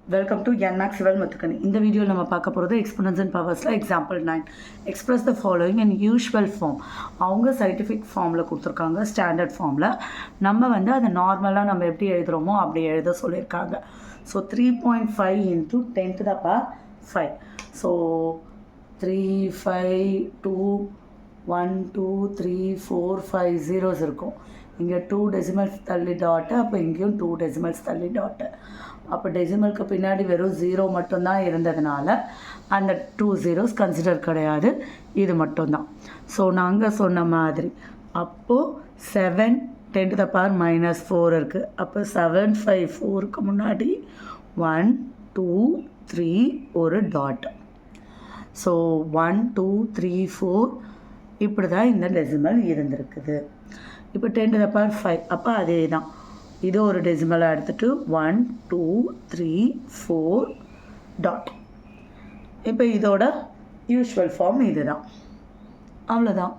Welcome to NMAX Civil Muthukani. In the video, we will talk about exponents and powers. Example 9. Express the following in usual form. அவங்க scientific formula கொடுத்துருக்காங்க, standard formula. நம்ம வந்து அது நார்மலாக நம்ம எப்படி எழுதுகிறோமோ அப்படி எழுத சொல்லியிருக்காங்க. So 3.5 into 10 to the power 5. So 3, 5, 2, 1, 2, 3, 4, 5 zeros இருக்கும். இங்கே 2 decimals தள்ளி டாட்டு, அப்போ இங்கேயும் 2 decimals தள்ளி டாட்டு. அப்போ டெசிமலுக்கு பின்னாடி வெறும் 0 மட்டும்தான் இருந்ததுனால அந்த 2 zeros கன்சிடர் கிடையாது, இது மட்டும்தான். ஸோ நாங்கள் சொன்ன மாதிரி அப்போது 7 10 to the power -4 இருக்குது. அப்போ 7, 5, 4க்கு முன்னாடி 1, 2, 3 ஒரு டாட். ஸோ 1, 2, 3, 4 இப்படி தான் இந்த டெசிமல் இருந்திருக்குது. இப்போ 10 to the power 5, அப்போ அதே தான், இது ஒரு டெசிமலாக எடுத்துகிட்டு 1, 2, 3, 4 டாட். இப்போ இதோட யூஷுவல் ஃபார்ம் இது தான், அவ்வளோதான்.